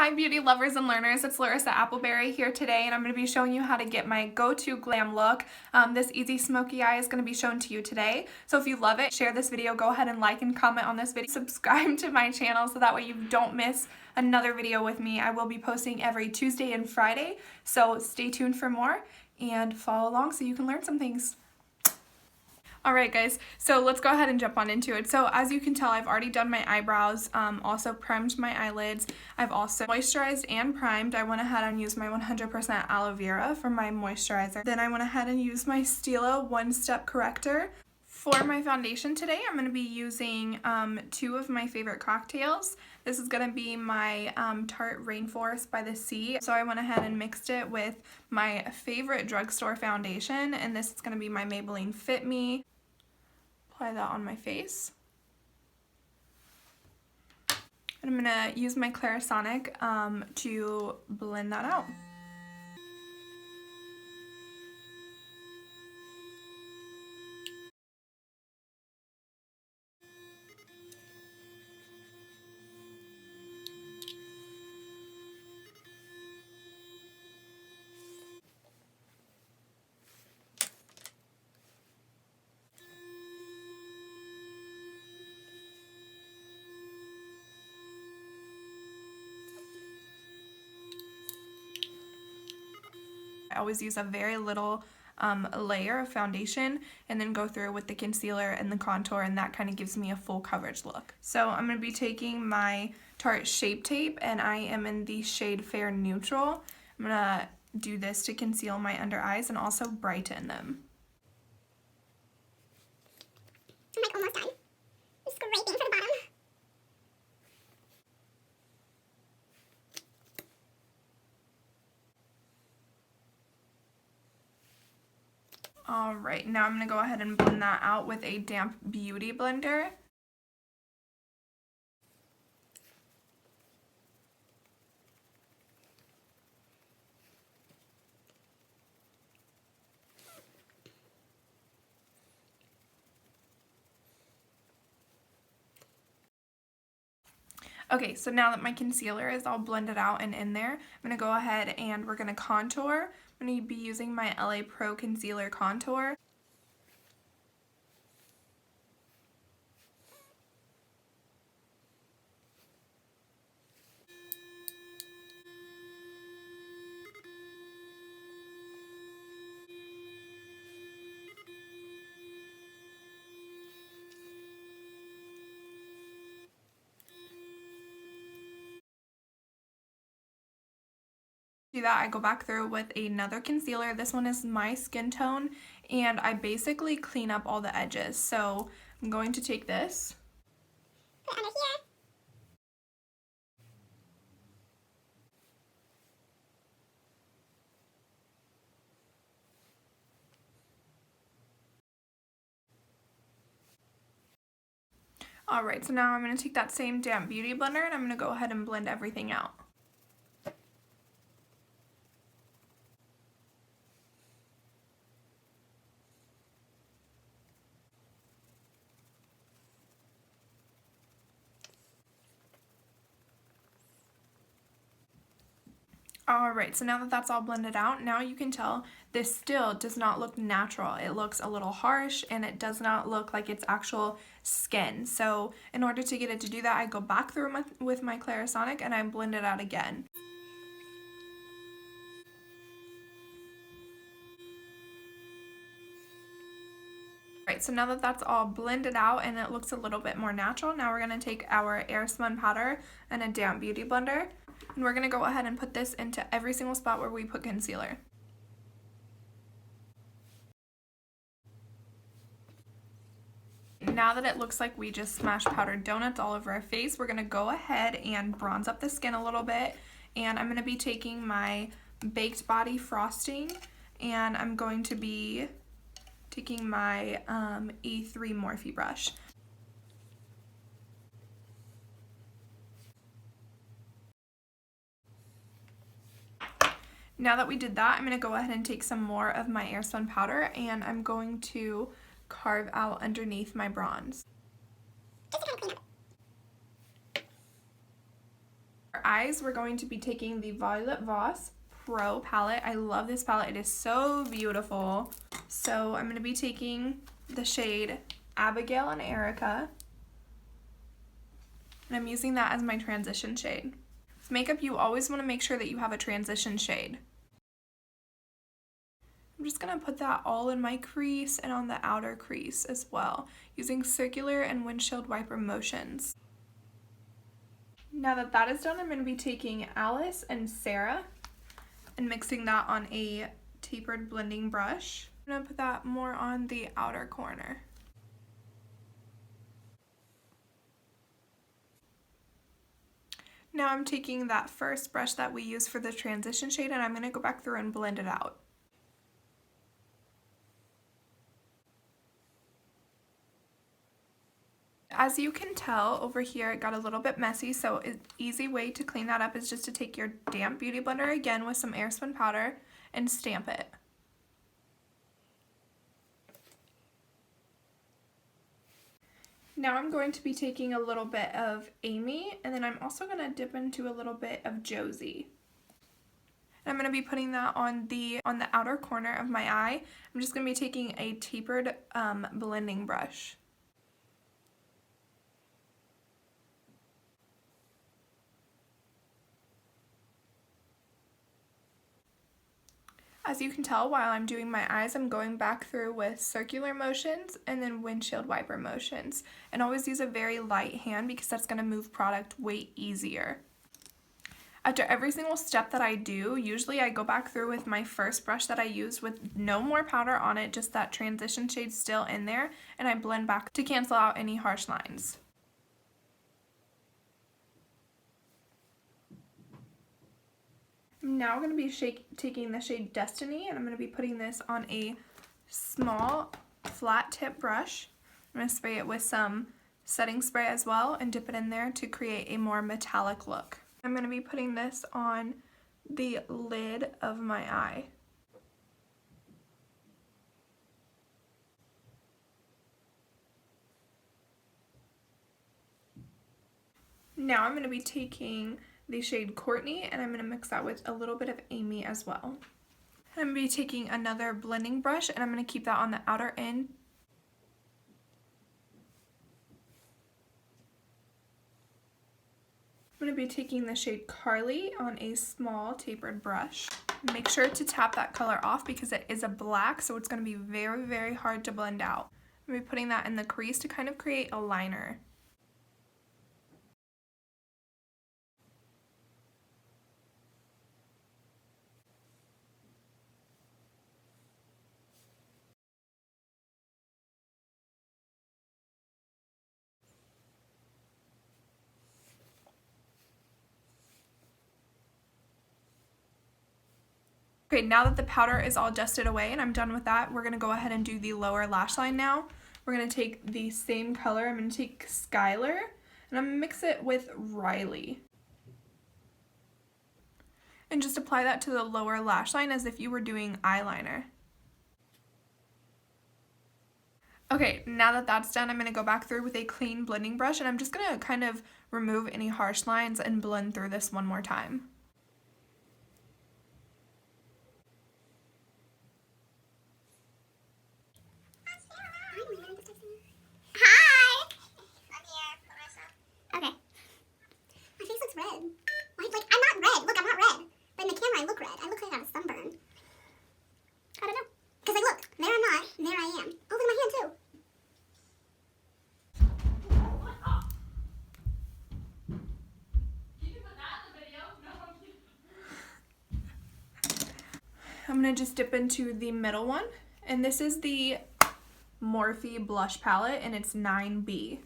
Hi beauty lovers and learners, it's Larissa Appleberry here today, and I'm going to be showing you how to get my Go To Glam look. This easy smoky eye is going to be shown to you today. So if you love it, share this video, go ahead and like and comment on this video. Subscribe to my channel so that way you don't miss another video with me. I will be posting every Tuesday and Friday, so stay tuned for more and follow along so you can learn some things. Alright guys, so let's go ahead and jump on into it. So as you can tell, I've already done my eyebrows, also primed my eyelids. I've also moisturized and primed. I went ahead and used my 100% aloe vera for my moisturizer. Then I went ahead and used my Stila one-step corrector. For my foundation today, I'm going to be using two of my favorite cocktails. This is going to be my Tarte Rainforest by the Sea. So I went ahead and mixed it with my favorite drugstore foundation, and this is going to be my Maybelline Fit Me. Apply that on my face. And I'm going to use my Clarisonic to blend that out. I always use a very little layer of foundation and then go through with the concealer and the contour, and that kind of gives me a full coverage look. So I'm going to be taking my Tarte Shape tape, and I am in the shade Fair Neutral. I'm going to do this to conceal my under eyes and also brighten them. I'm like almost done. I'm scraping for the bottom. Alright, now I'm going to go ahead and blend that out with a damp beauty blender. Okay, so now that my concealer is all blended out and in there, I'm going to go ahead and we're going to contour. I'm going to be using my LA Pro Concealer Contour. Do that, I go back through with another concealer. This one is my skin tone, and I basically clean up all the edges. So I'm going to take this. Put it under here. Alright, so now I'm going to take that same damp beauty blender and I'm going to go ahead and blend everything out. Alright, so now that that's all blended out, now you can tell this still does not look natural. It looks a little harsh and it does not look like it's actual skin. So in order to get it to do that, I go back through with my Clarisonic and I blend it out again. Alright, so now that that's all blended out and it looks a little bit more natural, now we're going to take our Airspun powder and a damp beauty blender. And we're going to go ahead and put this into every single spot where we put concealer. Now that it looks like we just smashed powdered donuts all over our face, we're going to go ahead and bronze up the skin a little bit. And I'm going to be taking my Baked Body frosting, and I'm going to be taking my E3 Morphe brush. Now that we did that, I'm going to go ahead and take some more of my Airspun powder and I'm going to carve out underneath my bronze. Just to kind of clean up. eyes, we're going to be taking the Voss Pro palette. I love this palette. It is so beautiful. So I'm going to be taking the shade Abigail and Erica. And I'm using that as my transition shade. With makeup, you always want to make sure that you have a transition shade. I'm just going to put that all in my crease and on the outer crease as well, using circular and windshield wiper motions. Now that that is done, I'm going to be taking Alice and Sarah and mixing that on a tapered blending brush. I'm going to put that more on the outer corner. Now I'm taking that first brush that we used for the transition shade and I'm going to go back through and blend it out. As you can tell, over here it got a little bit messy, so an easy way to clean that up is just to take your damp beauty blender again with some Airspun powder and stamp it. Now I'm going to be taking a little bit of Amy, and then I'm also going to dip into a little bit of Josie. And I'm going to be putting that on the outer corner of my eye. I'm just going to be taking a tapered blending brush. As you can tell, while I'm doing my eyes, I'm going back through with circular motions and then windshield wiper motions. And always use a very light hand because that's going to move product way easier. After every single step that I do, usually I go back through with my first brush that I used with no more powder on it, just that transition shade still in there, and I blend back to cancel out any harsh lines. Now I'm going to be taking the shade Destiny, and I'm going to be putting this on a small flat tip brush. I'm going to spray it with some setting spray as well and dip it in there to create a more metallic look. I'm going to be putting this on the lid of my eye. Now I'm going to be taking the shade Courtney, and I'm going to mix that with a little bit of Amy as well. I'm going to be taking another blending brush, and I'm going to keep that on the outer end. I'm going to be taking the shade Carly on a small tapered brush. Make sure to tap that color off because it is a black, so it's going to be very, very hard to blend out. I'm going to be putting that in the crease to kind of create a liner. Okay, now that the powder is all dusted away and I'm done with that, we're going to go ahead and do the lower lash line now. We're going to take the same color. I'm going to take Skylar and I'm going to mix it with Riley. And just apply that to the lower lash line as if you were doing eyeliner. Okay, now that that's done, I'm going to go back through with a clean blending brush and I'm just going to kind of remove any harsh lines and blend through this one more time. Hi! I'm here, Larissa. Okay. My face looks red. Like, I'm not red. Look, I'm not red. But in the camera, I look red. I look like I have a sunburn. I don't know. Because, like, look. There I'm not. And there I am. Oh, look at my hand, too. I'm going to just dip into the middle one, and this is the Morphe blush palette, and it's 9B.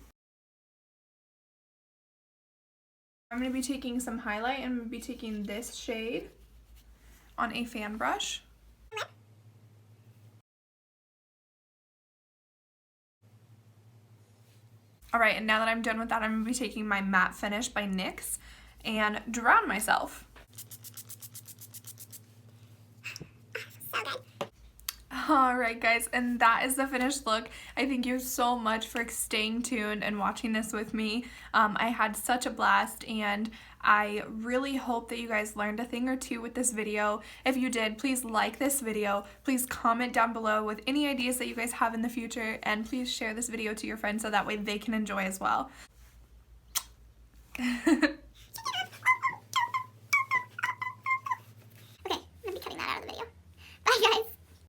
I'm going to be taking some highlight, and I'm going to be taking this shade on a fan brush. Alright, and now that I'm done with that, I'm going to be taking my matte finish by NYX and drown myself. Alright guys, and that is the finished look. I thank you so much for staying tuned and watching this with me. I had such a blast, and I really hope that you guys learned a thing or two with this video. If you did, please like this video. Please comment down below with any ideas that you guys have in the future, and please share this video to your friends so that way they can enjoy as well.